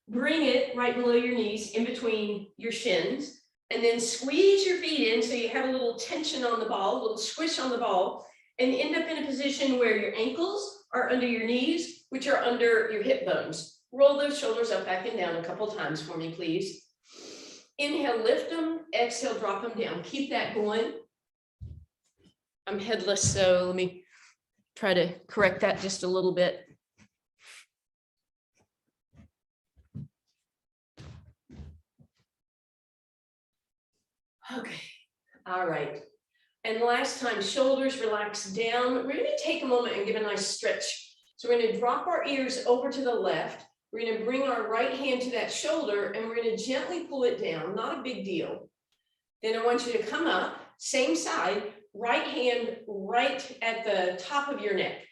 bring it right below your knees, in between your shins, and then squeeze your feet in so you have a little tension on the ball, a little squish on the ball, and end up in a position where your ankles are under your knees, which are under your hip bones. Roll those shoulders up, back, and down a couple times for me, please. Inhale, lift them. Exhale, drop them down. Keep that going. I'm headless, so let me try to correct that just a little bit. Okay, all right. And last time, shoulders relax down. We're going to take a moment and give a nice stretch. So we're going to drop our ears over to the left. We're going to bring our right hand to that shoulder, and we're going to gently pull it down. Not a big deal. Then I want you to come up, same side, right hand right at the top of your neck.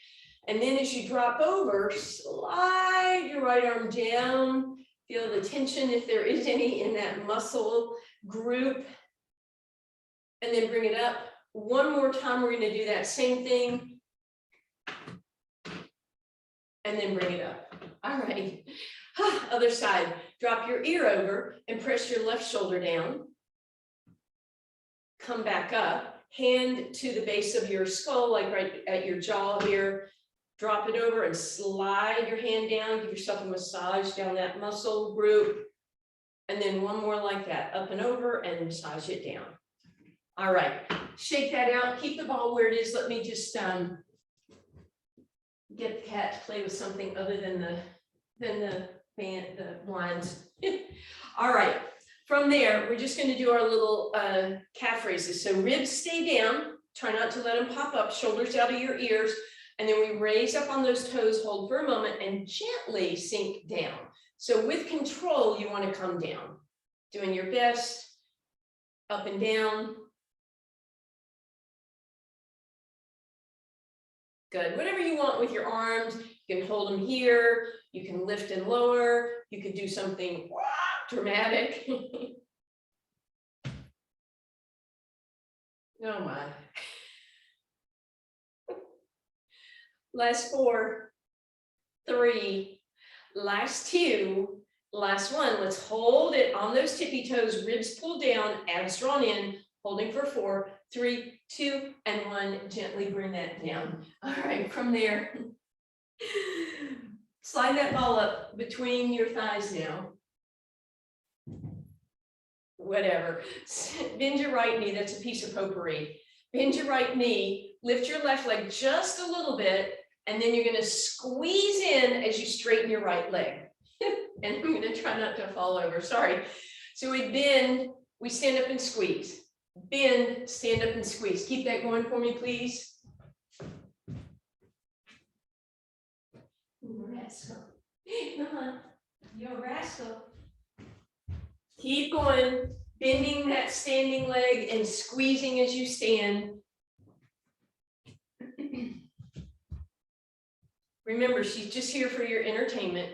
And then as you drop over, slide your right arm down. Feel the tension, if there is any, in that muscle group. And then bring it up. One more time, we're going to do that same thing. And then bring it up. All right. Other side. Drop your ear over and press your left shoulder down. Come back up. Hand to the base of your skull, like right at your jaw here. Drop it over and slide your hand down. Give yourself a massage down that muscle group. And then one more like that. Up and over and massage it down. All right, shake that out, keep the ball where it is. Let me just get the cat to play with something other than the blinds. All right, from there, we're just going to do our little calf raises. So ribs stay down, try not to let them pop up, shoulders out of your ears, and then we raise up on those toes, hold for a moment, and gently sink down. So with control, you want to come down, doing your best, up and down. Good. Whatever you want with your arms, you can hold them here, you can lift and lower, you could do something dramatic. Oh my. Last 4, 3, last 2, last 1. Let's hold it on those tippy toes, ribs pulled down, abs drawn in, holding for 4, 3, 2, and 1. Gently bring that down. All right, from there, slide that ball up between your thighs now. Whatever. Bend your right knee. That's a piece of potpourri. Bend your right knee. Lift your left leg just a little bit, and then you're going to squeeze in as you straighten your right leg. And I'm going to try not to fall over. Sorry. So we bend, we stand up and squeeze. Bend, stand up and squeeze. Keep that going for me, please. You rascal. Come on. You're a rascal. Keep going, bending that standing leg and squeezing as you stand. Remember, she's just here for your entertainment.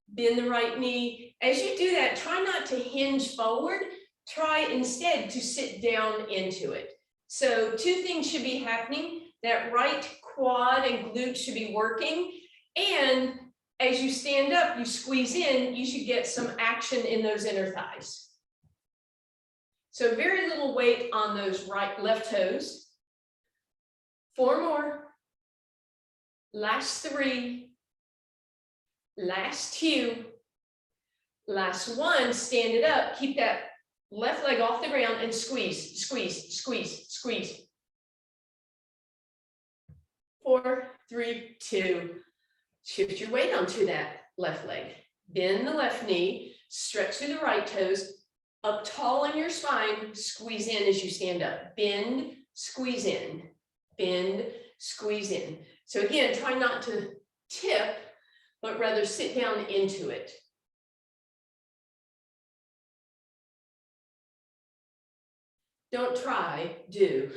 Bend the right knee. As you do that, try not to hinge forward. Try instead to sit down into it. So 2 things should be happening. That right quad and glute should be working. And as you stand up, you squeeze in, you should get some action in those inner thighs. So very little weight on those left toes. 4 more. Last 3. Last 2. Last 1, stand it up. Keep that left leg off the ground and squeeze, squeeze, squeeze, squeeze. 4, 3, 2. Shift your weight onto that left leg. Bend the left knee, stretch through the right toes, up tall on your spine, squeeze in as you stand up. Bend, squeeze in, bend, squeeze in. So again, try not to tip, but rather sit down into it. Don't try, do.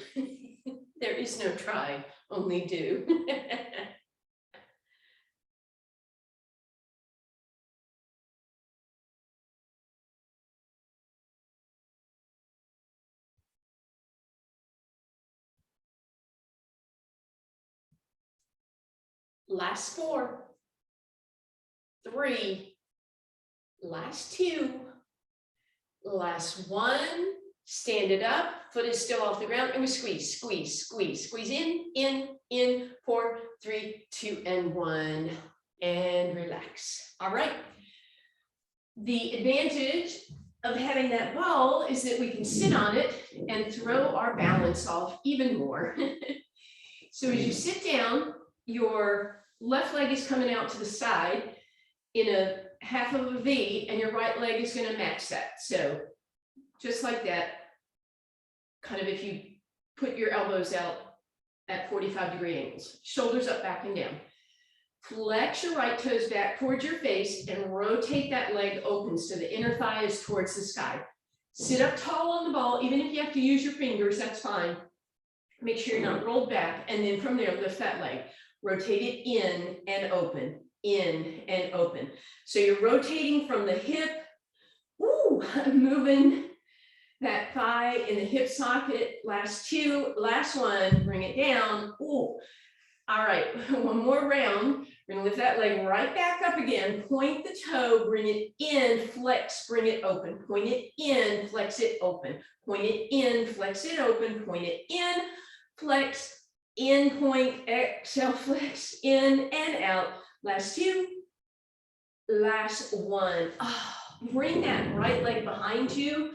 There is no try, only do. Last 4, 3, last 2, last 1, stand it up, foot is still off the ground, and we squeeze, squeeze, squeeze, squeeze in, 4, 3, 2, and 1, and relax. All right. The advantage of having that ball is that we can sit on it and throw our balance off even more. So as you sit down, your left leg is coming out to the side in a half of a V, and your right leg is going to match that. So just like that, kind of if you put your elbows out at 45-degree angles, shoulders up, back, and down. Flex your right toes back towards your face and rotate that leg open so the inner thigh is towards the sky. Sit up tall on the ball, even if you have to use your fingers, that's fine. Make sure you're not rolled back, and then from there, lift that leg. Rotate it in and open, in and open. So you're rotating from the hip, moving that thigh in the hip socket. Last 2, last 1, bring it down. Ooh. All right, one more round. We're gonna lift that leg right back up again. Point the toe, bring it in, flex, bring it open. Point it in, flex it open. Point it in, flex it open. Point it in, flex, in, point, exhale, flex, in and out. Last 2, last 1. Oh, bring that right leg behind you.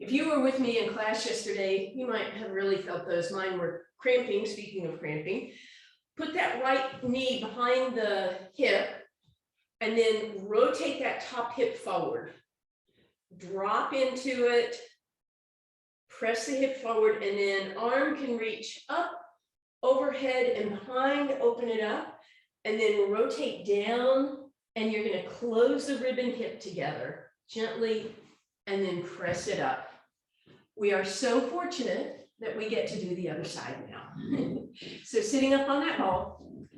If you were with me in class yesterday, you might have really felt those. Mine were cramping, speaking of cramping. Put that right knee behind the hip and then rotate that top hip forward. Drop into it, press the hip forward, and then arm can reach up, overhead and behind, open it up, and then rotate down, and you're going to close the rib and hip together gently and then press it up. We are so fortunate that we get to do the other side now. So sitting up on that ball,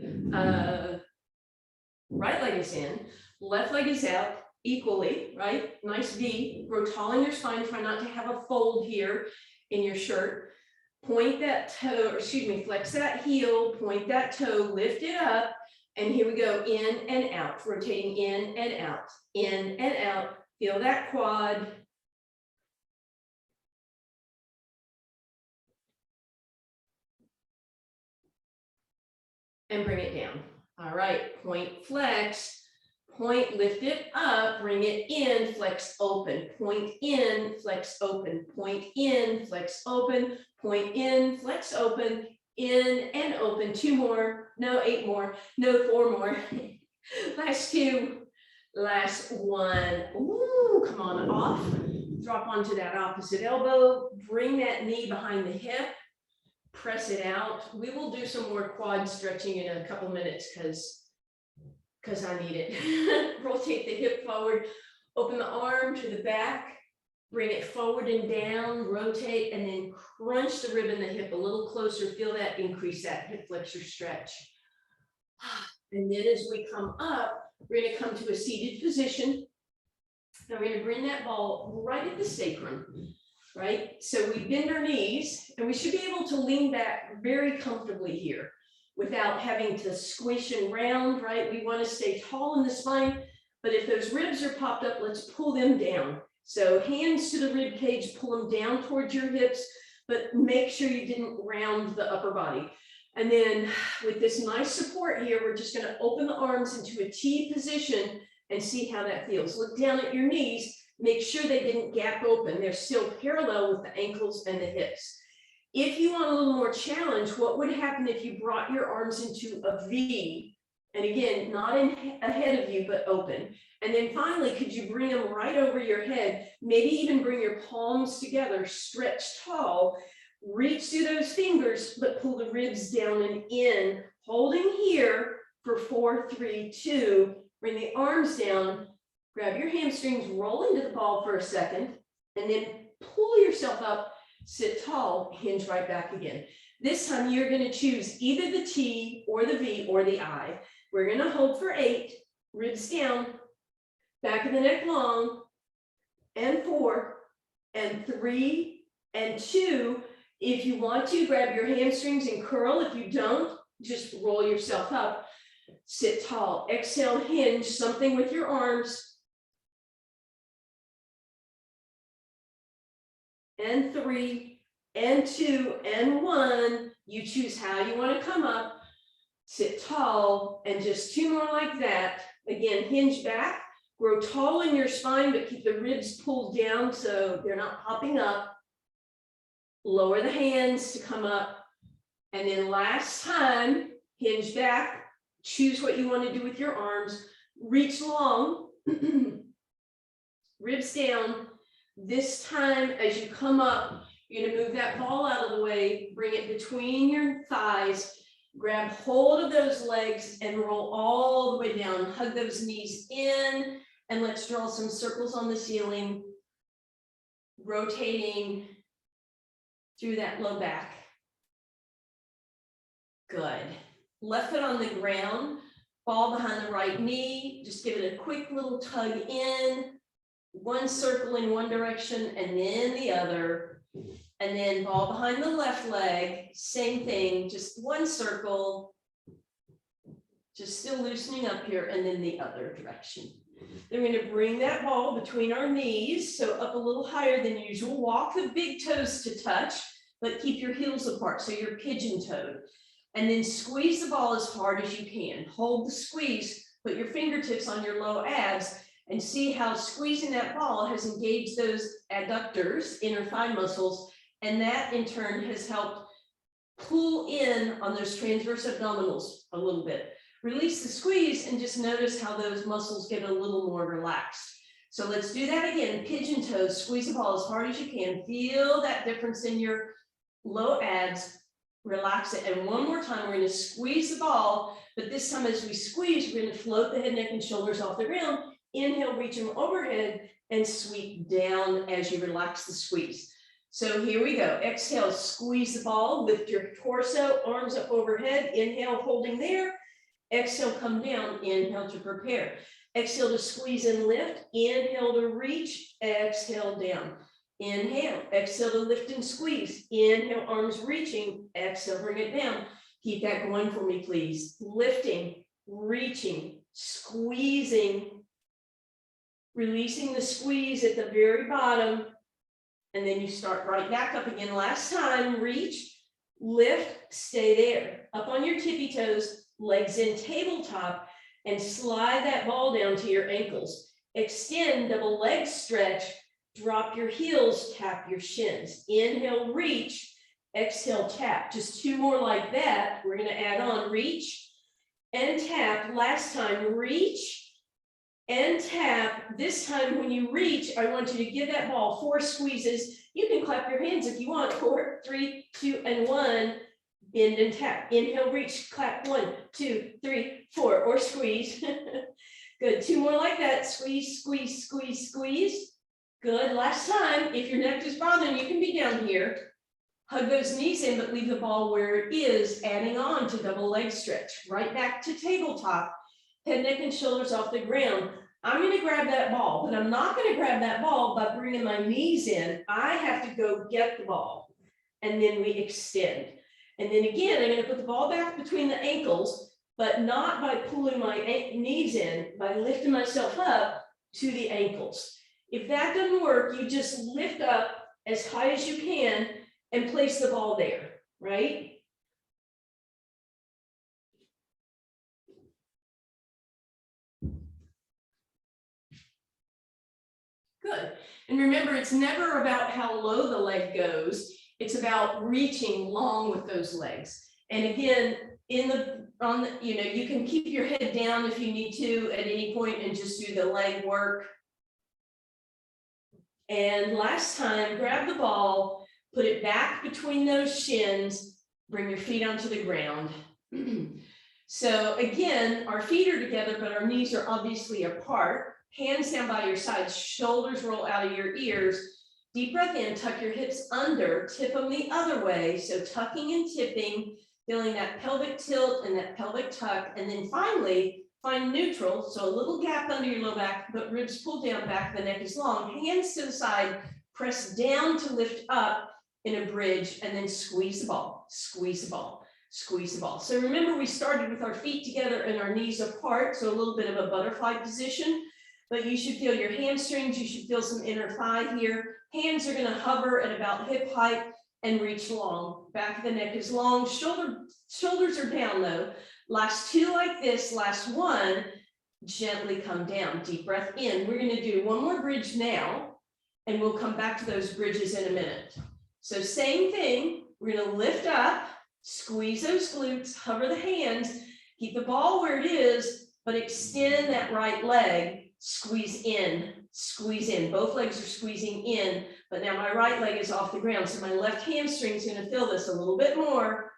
right leg is in, left leg is out equally, right? Nice V, grow tall in your spine, try not to have a fold here in your shirt. Point that toe, or excuse me, flex that heel, point that toe, lift it up, and here we go, in and out, rotating in and out, feel that quad. And bring it down. All right, point, flex, point, lift it up, bring it in, flex, open, point in, flex, open, point in, flex, open, point in, flex, open, in and open. 2 more, no, 8 more, no, 4 more. Last 2, last 1. Ooh, come on, off. Drop onto that opposite elbow, bring that knee behind the hip. Press it out. We will do some more quad stretching in a couple minutes because I need it. Rotate the hip forward, open the arm to the back, bring it forward and down, rotate, and then crunch the rib and the hip a little closer. Feel that, increase that hip flexor stretch. And then as we come up, we're going to come to a seated position. Now we're going to bring that ball right at the sacrum. Right? So we bend our knees and we should be able to lean back very comfortably here without having to squish and round, right? We want to stay tall in the spine, but if those ribs are popped up, let's pull them down. So hands to the rib cage, pull them down towards your hips, but make sure you didn't round the upper body. And then with this nice support here, we're just going to open the arms into a T position and see how that feels. Look down at your knees. Make sure they didn't gap open. They're still parallel with the ankles and the hips. If you want a little more challenge, what would happen if you brought your arms into a V? And again, not ahead of you, but open. And then finally, could you bring them right over your head? Maybe even bring your palms together, stretch tall, reach through those fingers, but pull the ribs down and in, holding here for 4, 3, 2, bring the arms down. Grab your hamstrings, roll into the ball for a second, and then pull yourself up, sit tall, hinge right back again. This time you're going to choose either the T or the V or the I. We're going to hold for 8, ribs down, back of the neck long, and 4, and 3, and 2. If you want to, grab your hamstrings and curl. If you don't, just roll yourself up. Sit tall. Exhale, hinge, something with your arms. And 3, and 2, and 1. You choose how you want to come up. Sit tall, and just 2 more like that. Again, hinge back, grow tall in your spine, but keep the ribs pulled down so they're not popping up. Lower the hands to come up. And then last time, hinge back, choose what you want to do with your arms, reach long, ribs down. This time, as you come up, you're going to move that ball out of the way, bring it between your thighs, grab hold of those legs and roll all the way down. Hug those knees in, and let's draw some circles on the ceiling, rotating through that low back. Good. Left foot on the ground, ball behind the right knee. Just give it a quick little tug in. One circle in one direction and then the other. And then ball behind the left leg. Same thing, just one circle. Just still loosening up here, and then the other direction. Then we're going to bring that ball between our knees, so up a little higher than usual. Walk the big toes to touch, but keep your heels apart, so you're pigeon-toed. And then squeeze the ball as hard as you can. Hold the squeeze, put your fingertips on your low abs, and see how squeezing that ball has engaged those adductors, inner thigh muscles, and that in turn has helped pull in on those transverse abdominals a little bit. Release the squeeze and just notice how those muscles get a little more relaxed. So let's do that again. Pigeon toes, squeeze the ball as hard as you can. Feel that difference in your low abs. Relax it. And one more time, we're going to squeeze the ball, but this time as we squeeze, we're going to float the head, neck, and shoulders off the ground. Inhale, reach them overhead, and sweep down as you relax the squeeze. So here we go. Exhale, squeeze the ball, lift your torso, arms up overhead. Inhale, holding there. Exhale, come down. Inhale to prepare. Exhale to squeeze and lift. Inhale to reach. Exhale down. Inhale. Exhale to lift and squeeze. Inhale, arms reaching. Exhale, bring it down. Keep that going for me, please. Lifting, reaching, squeezing, releasing the squeeze at the very bottom. And then you start right back up again. Last time, reach, lift, stay there. Up on your tippy toes, legs in tabletop, and slide that ball down to your ankles. Extend, double leg stretch, drop your heels, tap your shins. Inhale, reach, exhale, tap. Just 2 more like that. We're going to add on reach and tap. Last time, reach and tap. This time when you reach, I want you to give that ball 4 squeezes. You can clap your hands if you want. 4, 3, 2, and 1. Bend and tap. Inhale, reach, clap. 1, 2, 3, 4, or squeeze. Good. 2 more like that. Squeeze, squeeze, squeeze, squeeze. Good. Last time, if your neck is bothering, you can be down here. Hug those knees in, but leave the ball where it is, adding on to double leg stretch. Right back to tabletop. Head, neck, and shoulders off the ground. I'm going to grab that ball, but I'm not going to grab that ball by bringing my knees in. I have to go get the ball, and then we extend. And then again, I'm going to put the ball back between the ankles, but not by pulling my knees in, by lifting myself up to the ankles. If that doesn't work, you just lift up as high as you can and place the ball there, right? Good. And remember, it's never about how low the leg goes. It's about reaching long with those legs. And again, you can keep your head down if you need to at any point and just do the leg work. And last time, grab the ball, put it back between those shins, bring your feet onto the ground. So again, our feet are together, but our knees are obviously apart. Hands down by your sides, shoulders roll out of your ears. Deep breath in, tuck your hips under, tip them the other way. So tucking and tipping, feeling that pelvic tilt and that pelvic tuck. And then finally, find neutral. So a little gap under your low back, but ribs pull down, back of the neck is long. Hands to the side, press down to lift up in a bridge, and then squeeze the ball, squeeze the ball. squeeze the ball. So remember, we started with our feet together and our knees apart, so a little bit of a butterfly position, but you should feel your hamstrings, you should feel some inner thigh here. Hands are gonna hover at about hip height and reach long. Back of the neck is long, shoulders are down though. Last two like this, last one, gently come down, deep breath in. We're gonna do one more bridge now, and we'll come back to those bridges in a minute. So same thing, we're gonna lift up, squeeze those glutes, hover the hands, keep the ball where it is, but extend that right leg, squeeze in, both legs are squeezing in, but now my right leg is off the ground, so my left hamstring is gonna feel this a little bit more.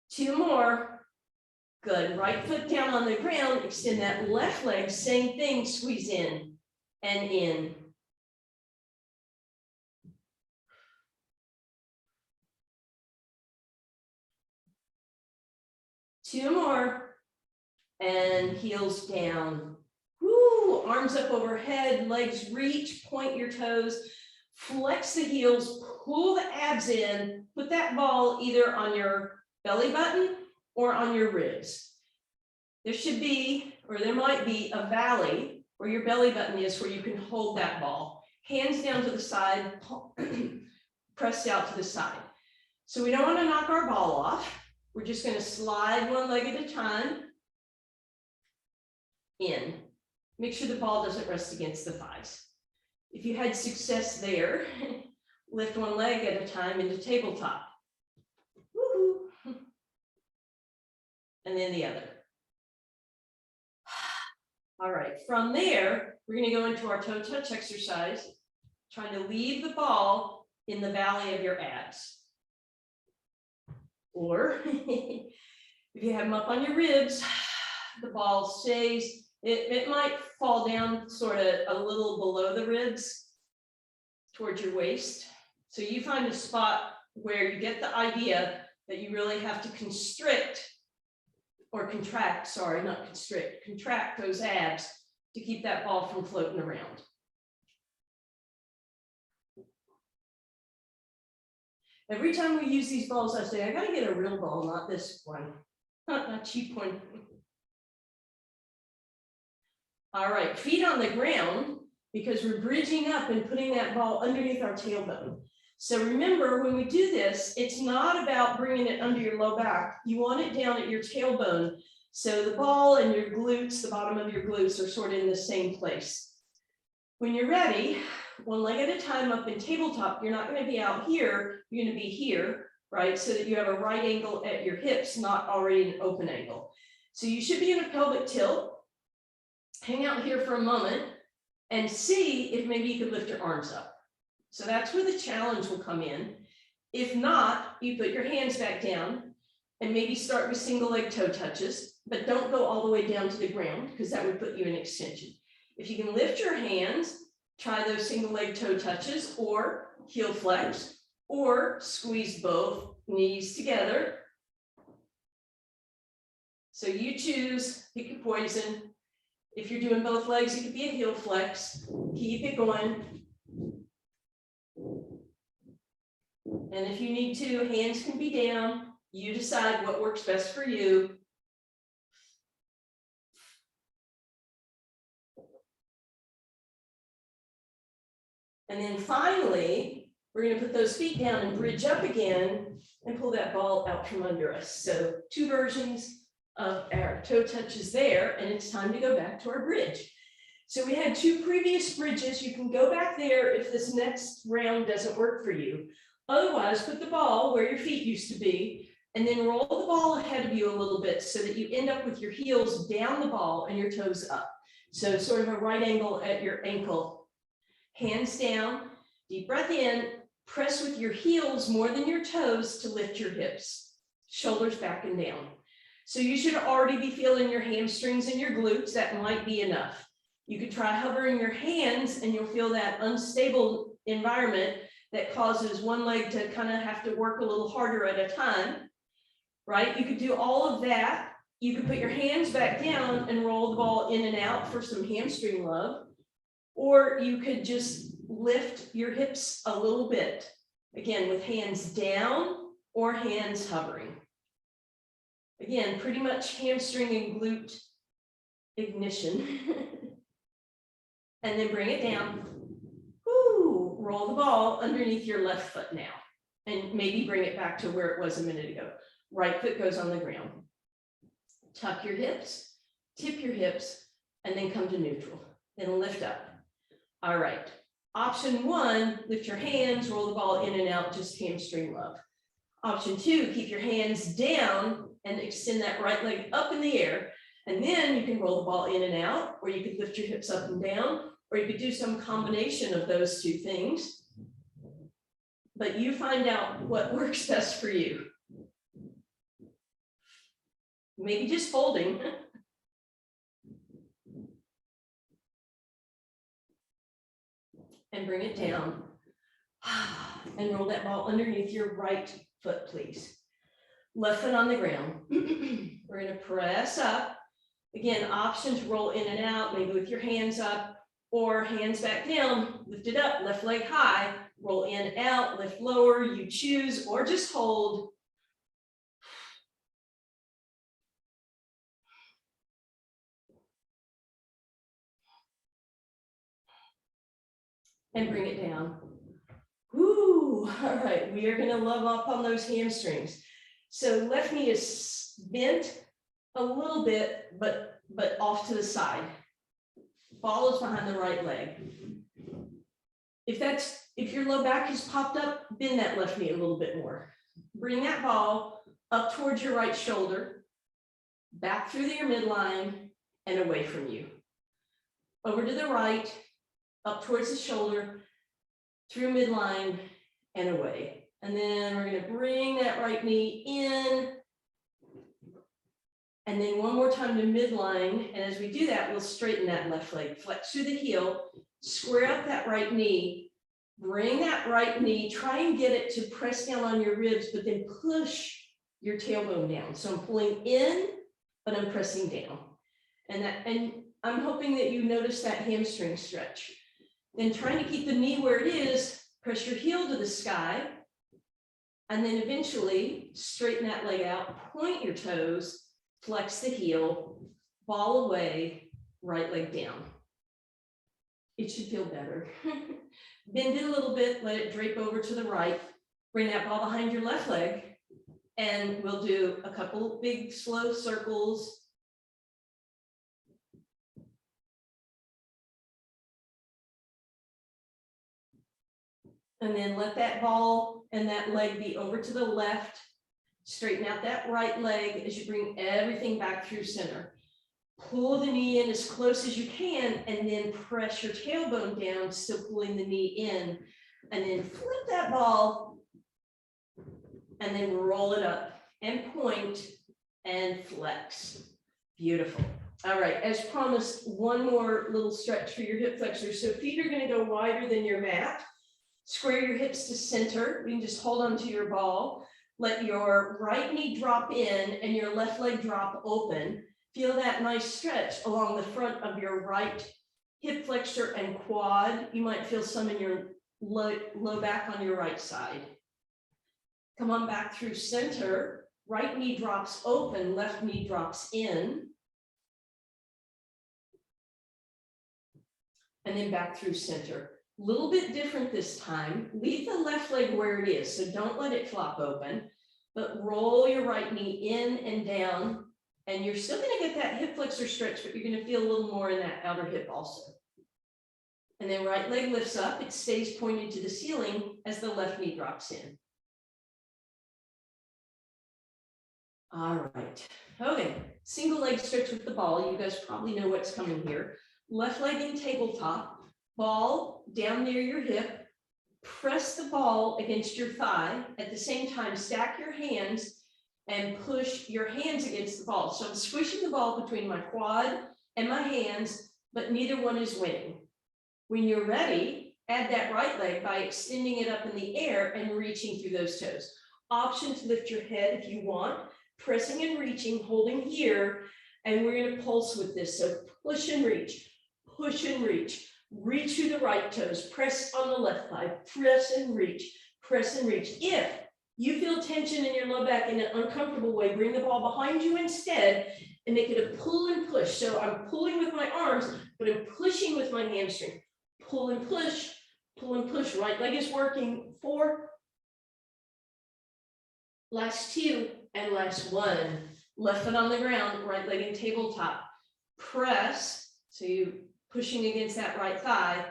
Two more, good, right foot down on the ground, extend that left leg, same thing, squeeze in and in. Two more, and heels down. Woo, arms up overhead, legs reach, point your toes, flex the heels, pull the abs in, put that ball either on your belly button or on your ribs. There should be, or there might be a valley where your belly button is where you can hold that ball. Hands down to the side, pressed out to the side. So we don't want to knock our ball off. We're just going to slide one leg at a time in. Make sure the ball doesn't rest against the thighs. If you had success there, lift one leg at a time into tabletop. Woo-hoo. And then the other. All right, from there, we're going to go into our toe touch exercise, trying to leave the ball in the valley of your abs. Or if you have them up on your ribs, the ball stays, it might fall down sort of a little below the ribs towards your waist. So you find a spot where you get the idea that you really have to constrict or contract, sorry, not constrict, contract those abs to keep that ball from floating around. Every time we use these balls, I say, I gotta get a real ball, not this one, not a cheap one. All right, feet on the ground, because we're bridging up and putting that ball underneath our tailbone. So remember, when we do this, it's not about bringing it under your low back. You want it down at your tailbone. So the ball and your glutes, the bottom of your glutes are sort of in the same place. When you're ready, one leg at a time up in tabletop, you're not going to be out here, you're going to be here, right? So that you have a right angle at your hips, not already an open angle. So you should be in a pelvic tilt. Hang out here for a moment and see if maybe you could lift your arms up. So that's where the challenge will come in. If not, you put your hands back down and maybe start with single leg toe touches, but don't go all the way down to the ground because that would put you in extension. If you can lift your hands, try those single leg toe touches or heel flex or squeeze both knees together. So you choose, pick your poison. If you're doing both legs, it could be a heel flex. Keep it going. And if you need to, hands can be down. You decide what works best for you. And then finally, we're going to put those feet down and bridge up again and pull that ball out from under us. So two versions of our toe touches there, and it's time to go back to our bridge. So we had two previous bridges. You can go back there if this next round doesn't work for you. Otherwise, put the ball where your feet used to be, and then roll the ball ahead of you a little bit so that you end up with your heels down the ball and your toes up. So sort of a right angle at your ankle. Hands down, deep breath in, press with your heels more than your toes to lift your hips. Shoulders back and down. So you should already be feeling your hamstrings and your glutes. That might be enough. You could try hovering your hands and you'll feel that unstable environment that causes one leg to kind of have to work a little harder at a time, right? You could do all of that. You could put your hands back down and roll the ball in and out for some hamstring love, or you could just lift your hips a little bit. Again, with hands down or hands hovering. Again, pretty much hamstring and glute ignition. And then bring it down. Woo, roll the ball underneath your left foot now. And maybe bring it back to where it was a minute ago. Right foot goes on the ground. Tuck your hips, tip your hips, and then come to neutral. Then lift up. All right. Option one, lift your hands, roll the ball in and out, just hamstring love. Option two, keep your hands down and extend that right leg up in the air. And then you can roll the ball in and out, or you could lift your hips up and down, or you could do some combination of those two things. But you find out what works best for you. Maybe just folding. And bring it down. And roll that ball underneath your right foot, please. Left foot on the ground. We're going to press up. Again, option to roll in and out, maybe with your hands up or hands back down. Lift it up, left leg high, roll in and out, lift lower, you choose, or just hold. And bring it down. Woo, all right, we are gonna love up on those hamstrings. So left knee is bent a little bit, but off to the side. Ball is behind the right leg. If your low back is popped up, bend that left knee a little bit more. Bring that ball up towards your right shoulder, back through your midline, and away from you. Over to the right, up towards the shoulder, through midline, and away. And then we're going to bring that right knee in. And then one more time to midline. And as we do that, we'll straighten that left leg, flex through the heel, square up that right knee, bring that right knee, try and get it to press down on your ribs, but then push your tailbone down. So I'm pulling in, but I'm pressing down. And I'm hoping that you notice that hamstring stretch. Then trying to keep the knee where it is, press your heel to the sky, and then eventually straighten that leg out, point your toes, flex the heel, ball away, right leg down. It should feel better. Bend it a little bit, let it drape over to the right, bring that ball behind your left leg, and we'll do a couple big slow circles. And then let that ball and that leg be over to the left. Straighten out that right leg as you bring everything back through center. Pull the knee in as close as you can, and then press your tailbone down, still pulling the knee in. And then flip that ball, and then roll it up, and point, and flex. Beautiful. All right, as promised, one more little stretch for your hip flexors. So feet are going to go wider than your mat. Square your hips to center. You can just hold on to your ball. Let your right knee drop in and your left leg drop open. Feel that nice stretch along the front of your right hip flexor and quad. You might feel some in your low back on your right side. Come on back through center. Right knee drops open, left knee drops in. And then back through center. A little bit different this time. Leave the left leg where it is, so don't let it flop open, but roll your right knee in and down, and you're still going to get that hip flexor stretch, but you're going to feel a little more in that outer hip also. And then right leg lifts up, it stays pointed to the ceiling as the left knee drops in. All right, okay, single leg stretch with the ball. You guys probably know what's coming here. Left leg in tabletop. Ball down near your hip, press the ball against your thigh. At the same time, stack your hands and push your hands against the ball. So I'm squishing the ball between my quad and my hands, but neither one is winning. When you're ready, add that right leg by extending it up in the air and reaching through those toes. Option to lift your head if you want, pressing and reaching, holding here, and we're going to pulse with this. So push and reach, push and reach. Reach through the right toes, press on the left thigh, press and reach, press and reach. If you feel tension in your low back in an uncomfortable way, bring the ball behind you instead and make it a pull and push. So I'm pulling with my arms, but I'm pushing with my hamstring. Pull and push, pull and push. Right leg is working. 4. Last 2 and last 1. Left foot on the ground, right leg in tabletop. Press, so you're pushing against that right thigh.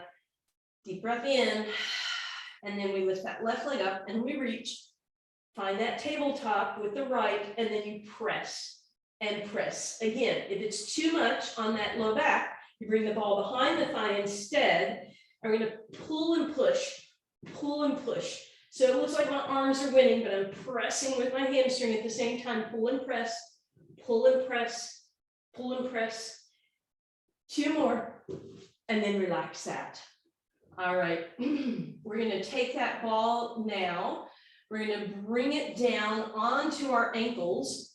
Deep breath in, and then we lift that left leg up and we reach. Find that tabletop with the right, and then you press and press. Again, if it's too much on that low back, you bring the ball behind the thigh instead. I'm going to pull and push, pull and push. So it looks like my arms are winning, but I'm pressing with my hamstring at the same time. Pull and press, pull and press, pull and press. 2 more, and then relax that. All right, we're going to take that ball now. We're going to bring it down onto our ankles.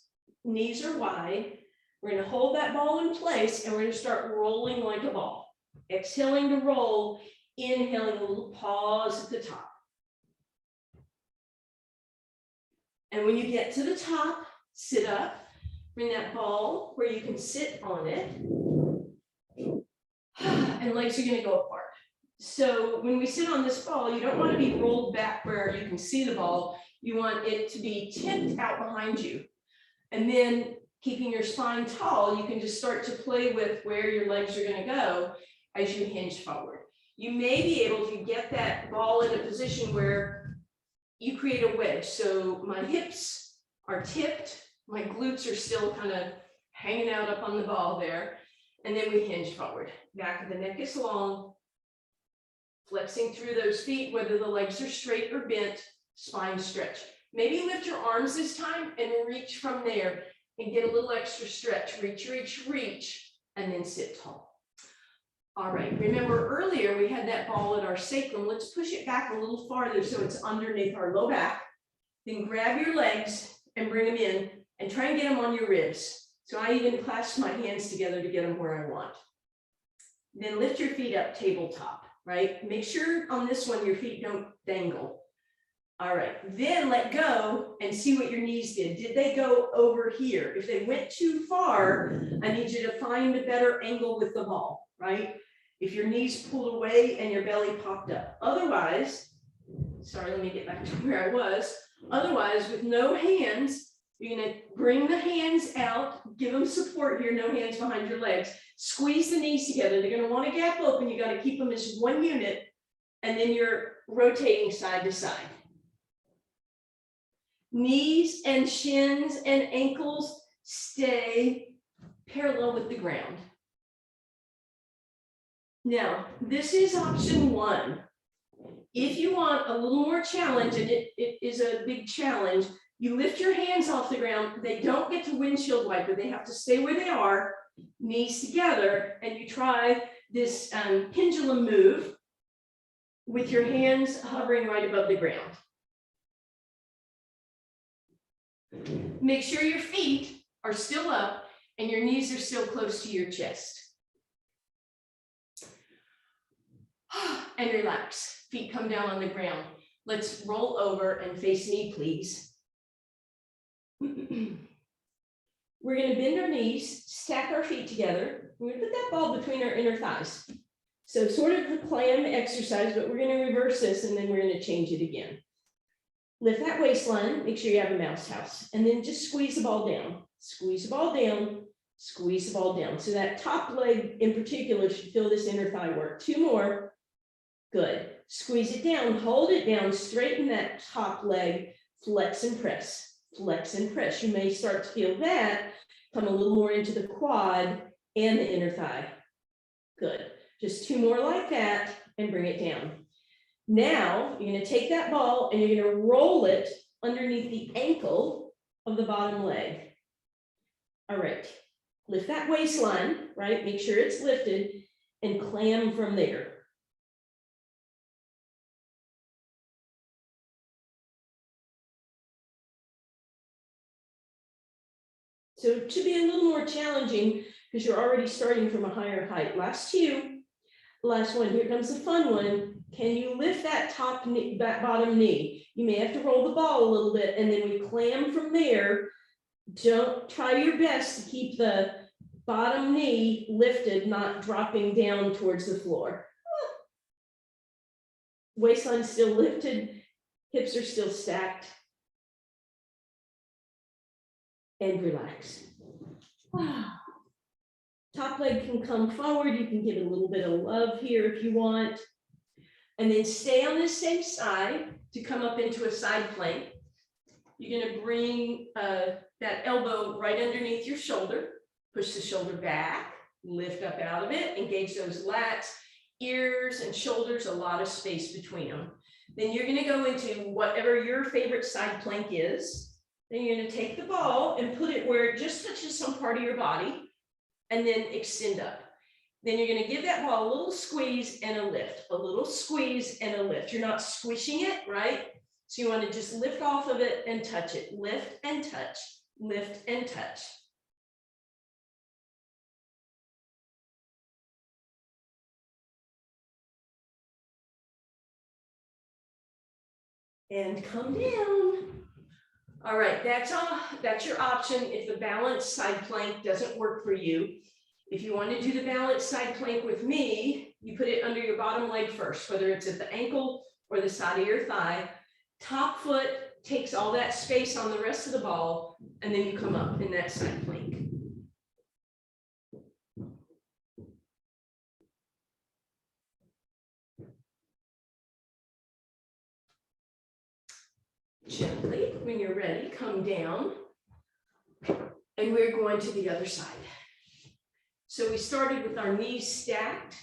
Knees are wide. We're going to hold that ball in place, and we're going to start rolling like a ball. Exhaling to roll, inhaling a little pause at the top. And when you get to the top, sit up. Bring that ball where you can sit on it. And legs are going to go apart. So when we sit on this ball, you don't want to be rolled back where you can see the ball. You want it to be tipped out behind you. And then keeping your spine tall, you can just start to play with where your legs are going to go as you hinge forward. You may be able to get that ball in a position where you create a wedge. So my hips are tipped, my glutes are still kind of hanging out up on the ball there. And then we hinge forward. Back of the neck is long. Flexing through those feet, whether the legs are straight or bent, spine stretch. Maybe lift your arms this time and reach from there and get a little extra stretch. Reach, reach, reach, and then sit tall. All right, remember earlier we had that ball at our sacrum. Let's push it back a little farther so it's underneath our low back. Then grab your legs and bring them in and try and get them on your ribs. So I even clasp my hands together to get them where I want. Then lift your feet up tabletop. Right? Make sure on this one, your feet don't dangle. All right, then let go and see what your knees did. Did they go over here? If they went too far, I need you to find a better angle with the ball, right? If your knees pulled away and your belly popped up. Otherwise, sorry, let me get back to where I was. Otherwise, with no hands, you're gonna bring the hands out, give them support here, no hands behind your legs. Squeeze the knees together. They're going to want to gap open. You got to keep them as one unit, and then you're rotating side to side. Knees and shins and ankles stay parallel with the ground. Now, this is option 1. If you want a little more challenge, and it is a big challenge, you lift your hands off the ground. They don't get to windshield wiper. They have to stay where they are. Knees together, and you try this pendulum move with your hands hovering right above the ground. Make sure your feet are still up and your knees are still close to your chest. And relax. Feet come down on the ground. Let's roll over and face me, please. We're going to bend our knees, stack our feet together. We're going to put that ball between our inner thighs. So sort of a clam exercise, but we're going to reverse this and then we're going to change it again. Lift that waistline, make sure you have a mouse house, and then just squeeze the ball down. Squeeze the ball down, squeeze the ball down. So that top leg in particular should feel this inner thigh work. 2 more. Good. Squeeze it down, hold it down, straighten that top leg, flex and press. Flex and press. You may start to feel that come a little more into the quad and the inner thigh. Good. Just 2 more like that and bring it down. Now you're going to take that ball and you're going to roll it underneath the ankle of the bottom leg. All right. Lift that waistline, right? Make sure it's lifted and clam from there. So it should be a little more challenging because you're already starting from a higher height. Last 2, last one, here comes the fun one. Can you lift that top knee, that bottom knee? You may have to roll the ball a little bit, and then we clam from there. Don't try your best to keep the bottom knee lifted, not dropping down towards the floor. Waistline still lifted, hips are still stacked. And relax. Top leg can come forward. You can give it a little bit of love here if you want. And then stay on this same side to come up into a side plank. You're going to bring that elbow right underneath your shoulder. Push the shoulder back, lift up out of it, engage those lats, ears and shoulders, a lot of space between them. Then you're going to go into whatever your favorite side plank is. Then you're going to take the ball and put it where it just touches some part of your body and then extend up. Then you're going to give that ball a little squeeze and a lift, a little squeeze and a lift. You're not squishing it, right? So you want to just lift off of it and touch it. Lift and touch, lift and touch. And come down. All right, that's your option if the balanced side plank doesn't work for you. If you want to do the balanced side plank with me, you put it under your bottom leg first, whether it's at the ankle or the side of your thigh. Top foot takes all that space on the rest of the ball, and then you come up in that side plank. Gently, when you're ready, come down, and we're going to the other side. So we started with our knees stacked,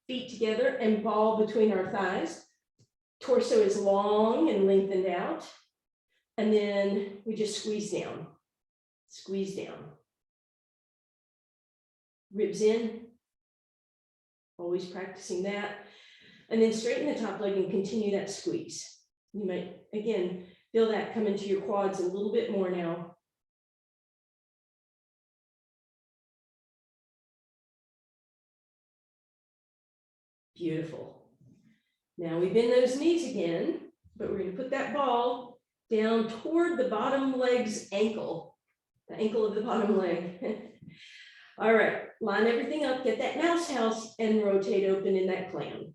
feet together, and ball between our thighs. Torso is long and lengthened out, and then we just squeeze down, squeeze down. Ribs in, always practicing that, and then straighten the top leg and continue that squeeze. You might, again, feel that come into your quads a little bit more now. Beautiful. Now we bend those knees again, but we're going to put that ball down toward the bottom leg's ankle, the ankle of the bottom leg. All right, line everything up, get that mouse house, and rotate open in that clam.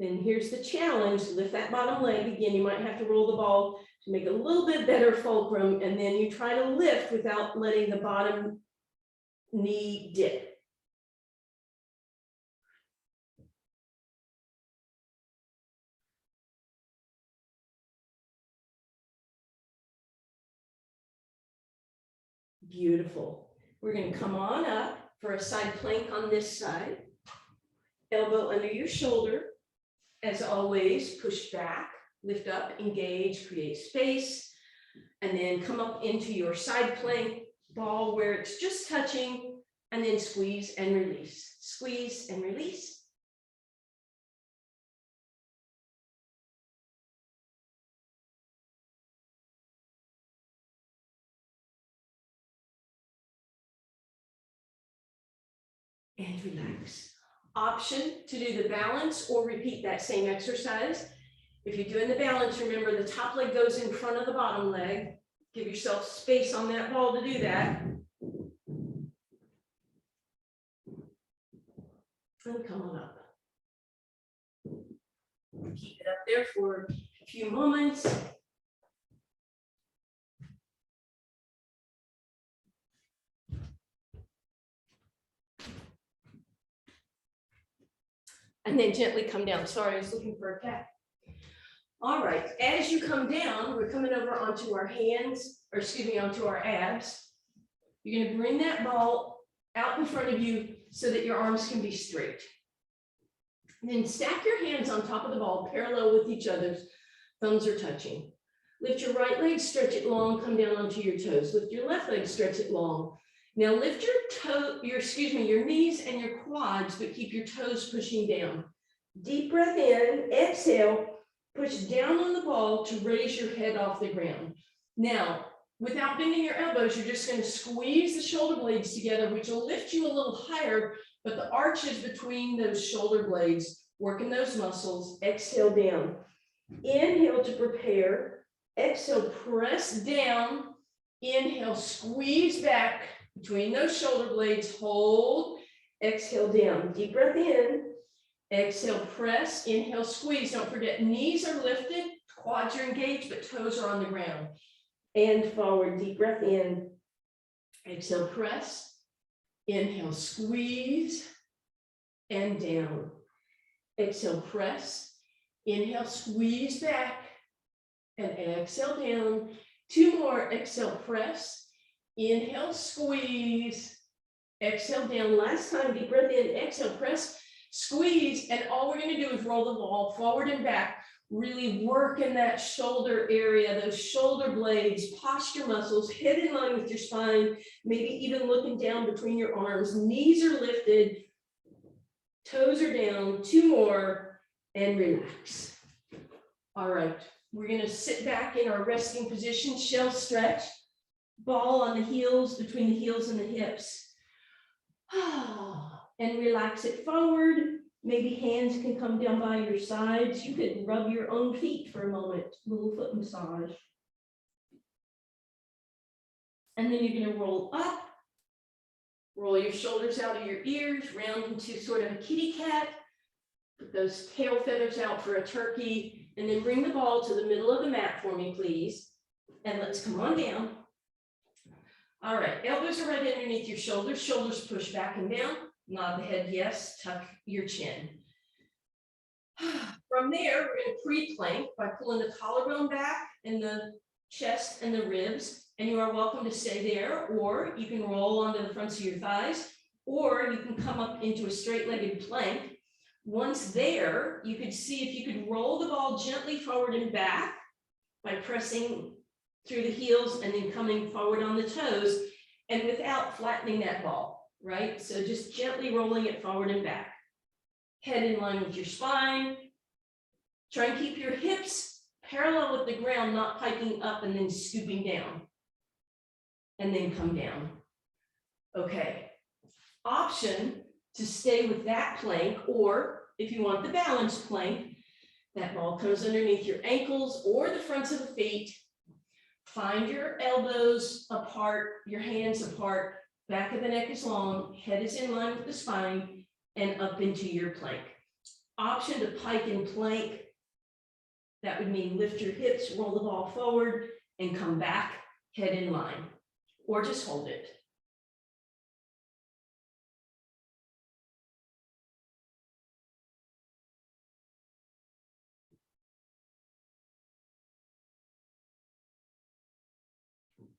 Then here's the challenge, lift that bottom leg. Again, you might have to roll the ball to make a little bit better fulcrum, and then you try to lift without letting the bottom knee dip. Beautiful. We're going to come on up for a side plank on this side. Elbow under your shoulder. As always, push back, lift up, engage, create space, and then come up into your side plank, ball where it's just touching, and then squeeze and release. Squeeze and release. And relax. Option to do the balance or repeat that same exercise. If you're doing the balance, remember the top leg goes in front of the bottom leg. Give yourself space on that ball to do that. And come on up. Keep it up there for a few moments. And then gently come down. Sorry, I was looking for a cat. All right, as you come down, we're coming over onto our hands, or excuse me, onto our abs. You're going to bring that ball out in front of you so that your arms can be straight. And then stack your hands on top of the ball, parallel with each other's. Thumbs are touching. Lift your right leg, stretch it long, come down onto your toes. Lift your left leg, stretch it long. Now lift your knees and your quads, but keep your toes pushing down. Deep breath in, exhale, push down on the ball to raise your head off the ground. Now, without bending your elbows, you're just going to squeeze the shoulder blades together, which will lift you a little higher, but the arches between those shoulder blades, working those muscles. Exhale down. Inhale to prepare. Exhale, press down. Inhale, squeeze back between those shoulder blades. Hold. Exhale down. Deep breath in. Exhale, press. Inhale, squeeze. Don't forget, knees are lifted, quads are engaged, but toes are on the ground. And forward. Deep breath in. Exhale, press. Inhale, squeeze. And down. Exhale, press. Inhale, squeeze back. And exhale down. 2 more. Exhale, press. Inhale, squeeze. Exhale down. Last time, deep breath in. Exhale, press, squeeze. And all we're going to do is roll the ball forward and back. Really work in that shoulder area, those shoulder blades, posture muscles, head in line with your spine, maybe even looking down between your arms. Knees are lifted. Toes are down. 2 more. And relax. All right. We're going to sit back in our resting position, shell stretch, ball on the heels, between the heels and the hips. And relax it forward. Maybe hands can come down by your sides. You could rub your own feet for a moment, little foot massage. And then you're going to roll up, roll your shoulders out of your ears, round into sort of a kitty cat. Put those tail feathers out for a turkey. And then bring the ball to the middle of the mat for me, please. And let's come on down. All right, elbows are right underneath your shoulders. Shoulders push back and down. Nod the head, yes. Tuck your chin. From there, we're going to pre-plank by pulling the collarbone back and the chest and the ribs. And you are welcome to stay there, or you can roll onto the fronts of your thighs, or you can come up into a straight-legged plank. Once there, you could see if you could roll the ball gently forward and back by pressing through the heels and then coming forward on the toes, and without flattening that ball, right? So just gently rolling it forward and back. Head in line with your spine. Try and keep your hips parallel with the ground, not piking up and then scooping down. And then come down. Okay. Option to stay with that plank, or if you want the balanced plank, that ball comes underneath your ankles or the fronts of the feet. Find your elbows apart, your hands apart, back of the neck is long, head is in line with the spine, and up into your plank. Option to pike and plank. That would mean lift your hips, roll the ball forward, and come back, head in line, or just hold it.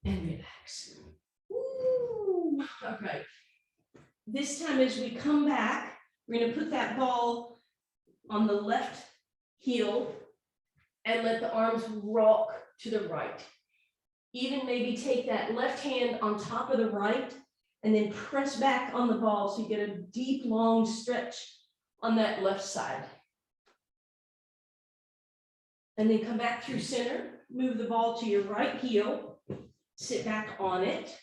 And relax. Ooh, all right. This time as we come back, we're going to put that ball on the left heel and let the arms rock to the right. Even maybe take that left hand on top of the right and then press back on the ball so you get a deep, long stretch on that left side. And then come back through center, move the ball to your right heel. Sit back on it,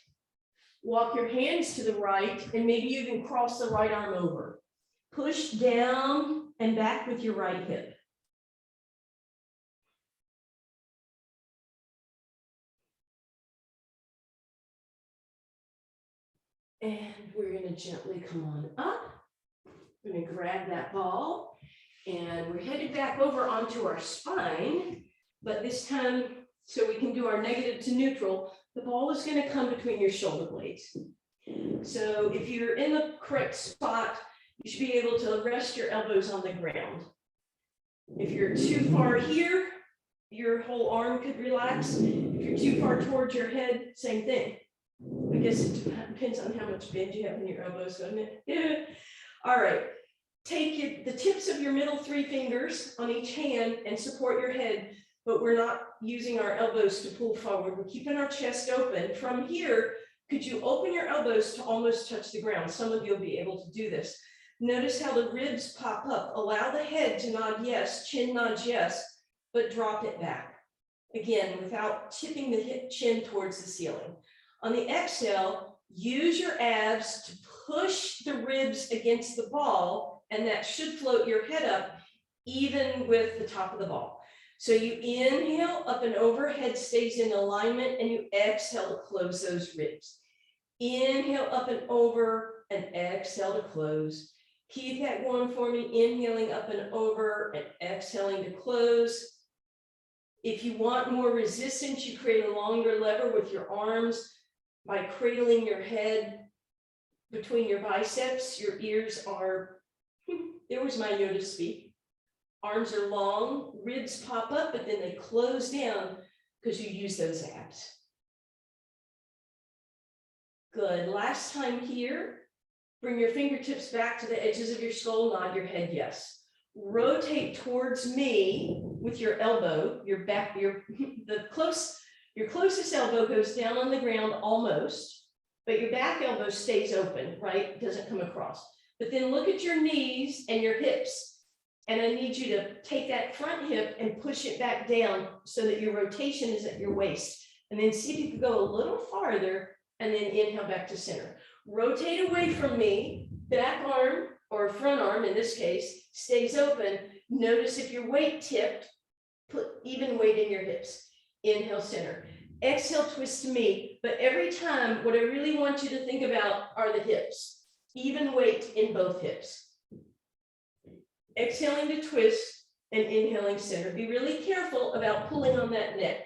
walk your hands to the right, and maybe you can cross the right arm over. Push down and back with your right hip. And we're going to gently come on up. We're going to grab that ball, and we're headed back over onto our spine, but this time, so we can do our negative to neutral, the ball is going to come between your shoulder blades. So if you're in the correct spot, you should be able to rest your elbows on the ground. If you're too far here, your whole arm could relax. If you're too far towards your head, same thing. I guess it depends on how much bend you have in your elbows, doesn't it? Yeah. All right. Take the tips of your middle 3 fingers on each hand and support your head, but we're not using our elbows to pull forward. We're keeping our chest open. From here, could you open your elbows to almost touch the ground? Some of you will be able to do this. Notice how the ribs pop up. Allow the head to nod yes, chin nods yes, but drop it back. Again, without tipping the hip chin towards the ceiling. On the exhale, use your abs to push the ribs against the ball, and that should float your head up even with the top of the ball. So you inhale up and over, head stays in alignment, and you exhale to close those ribs. Inhale up and over, and exhale to close. Keep that going for me, inhaling up and over, and exhaling to close. If you want more resistance, you create a longer lever with your arms by cradling your head between your biceps. Your ears are, there was my Yoda speak. Arms are long, ribs pop up, but then they close down because you use those abs. Good, last time here, bring your fingertips back to the edges of your skull, nod your head yes. Rotate towards me with your elbow, your back, your closest elbow goes down on the ground almost, but your back elbow stays open, right? Doesn't come across. But then look at your knees and your hips. And I need you to take that front hip and push it back down so that your rotation is at your waist. And then see if you can go a little farther and then inhale back to center. Rotate away from me, back arm or front arm in this case stays open. Notice if your weight tipped, put even weight in your hips. Inhale center. Exhale twist to me. But every time, what I really want you to think about are the hips. Even weight in both hips. Exhaling to twist and inhaling center. Be really careful about pulling on that neck.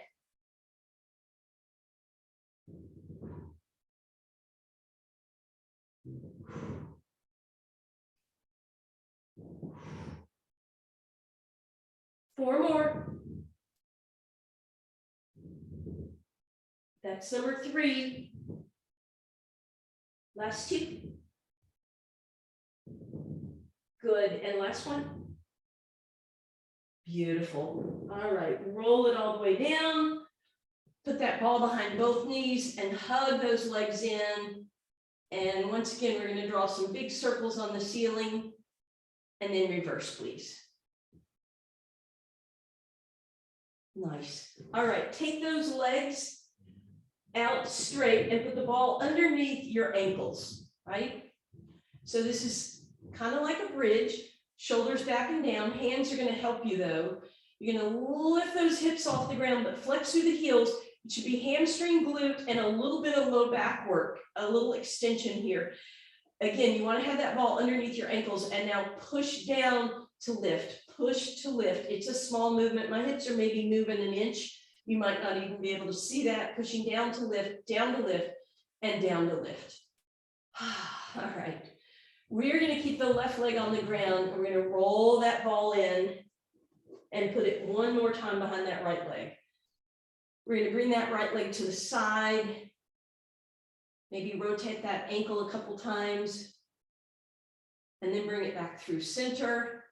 Four more. That's number 3. Last 2. Good, and last one. Beautiful. All right, roll it all the way down. Put that ball behind both knees and hug those legs in. And once again, we're going to draw some big circles on the ceiling and then reverse, please. Nice. All right, take those legs out straight and put the ball underneath your ankles, right? So this is kind of like a bridge, shoulders back and down. Hands are going to help you though. You're going to lift those hips off the ground, but flex through the heels. It should be hamstring, glute, and a little bit of low back work, a little extension here. Again, you want to have that ball underneath your ankles and now push down to lift, push to lift. It's a small movement. My hips are maybe moving an inch. You might not even be able to see that. Pushing down to lift, and down to lift. All right. We're going to keep the left leg on the ground. We're going to roll that ball in and put it one more time behind that right leg. We're going to bring that right leg to the side. Maybe rotate that ankle a couple times. And then bring it back through center.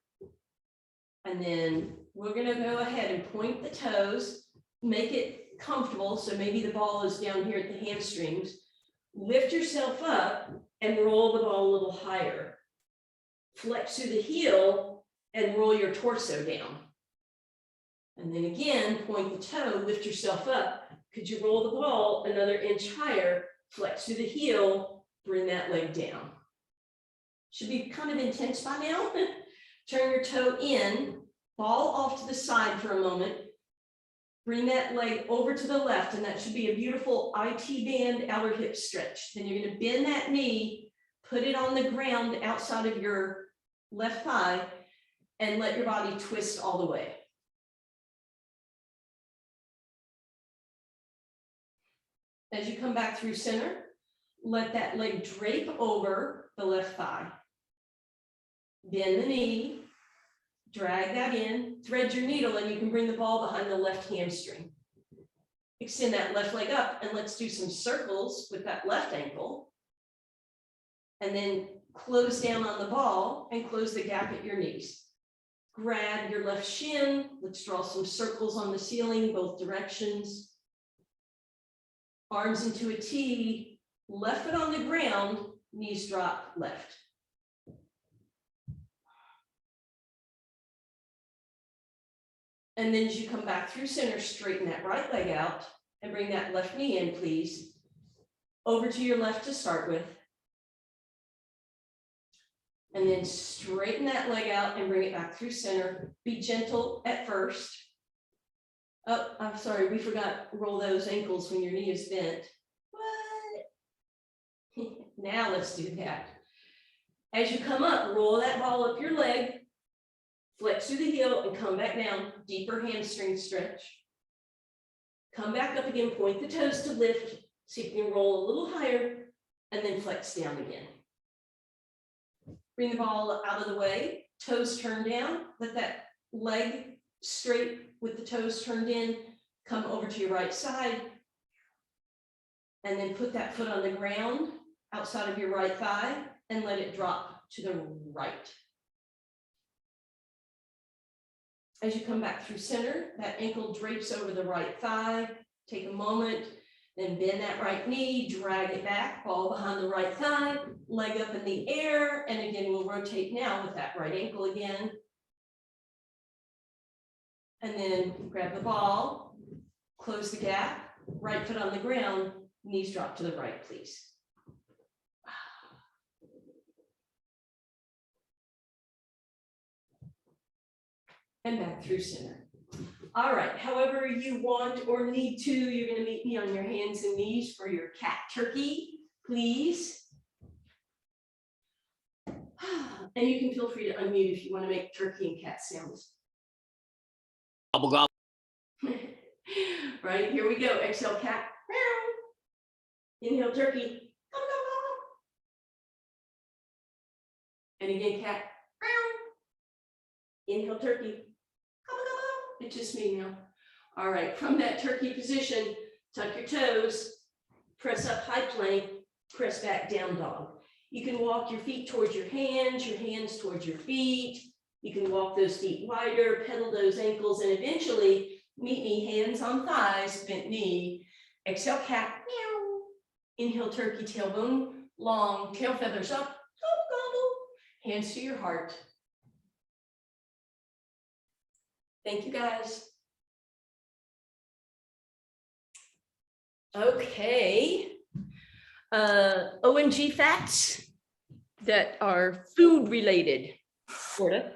And then we're going to go ahead and point the toes. Make it comfortable. So maybe the ball is down here at the hamstrings. Lift yourself up and roll the ball a little higher. Flex through the heel and roll your torso down. And then again, point the toe, lift yourself up. Could you roll the ball another inch higher? Flex through the heel, bring that leg down. Should be kind of intense by now. Turn your toe in, ball off to the side for a moment. Bring that leg over to the left, and that should be a beautiful IT band outer hip stretch. Then you're going to bend that knee, put it on the ground outside of your left thigh, and let your body twist all the way. As you come back through center, let that leg drape over the left thigh. Bend the knee, drag that in, thread your needle, and you can bring the ball behind the left hamstring. Extend that left leg up, and let's do some circles with that left ankle. And then close down on the ball and close the gap at your knees. Grab your left shin. Let's draw some circles on the ceiling, both directions. Arms into a T, left foot on the ground, knees drop left. And then as you come back through center, straighten that right leg out and bring that left knee in, please. Over to your left to start with. And then straighten that leg out and bring it back through center. Be gentle at first. Oh, I'm sorry, we forgot roll those ankles when your knee is bent. What? Now let's do that. As you come up, roll that ball up your leg, flex through the heel and come back down, deeper hamstring stretch. Come back up again, point the toes to lift, see if you can roll a little higher, and then flex down again. Bring the ball out of the way, toes turned down, let that leg straight with the toes turned in, come over to your right side, and then put that foot on the ground outside of your right thigh and let it drop to the right. As you come back through center, that ankle drapes over the right thigh. Take a moment, then bend that right knee, drag it back, ball behind the right thigh, leg up in the air, and again, we'll rotate now with that right ankle again. And then grab the ball, close the gap, right foot on the ground, knees drop to the right, please. And back through center. All right, however you want or need to, you're going to meet me on your hands and knees for your cat turkey, please. And you can feel free to unmute if you want to make turkey and cat sounds. Gobble, gobble. Right, here we go. Exhale, cat. Inhale, turkey. And again, cat. Inhale, turkey. It's just me now. All right, from that turkey position, tuck your toes, press up high plank, press back down dog. You can walk your feet towards your hands towards your feet. You can walk those feet wider, pedal those ankles, and eventually meet me hands on thighs, bent knee. Exhale, cat. Meow. Inhale, turkey, tailbone long, tail feathers up, gobble, gobble. Hands to your heart. Thank you, guys. Okay. ONG facts that are food related, sorta.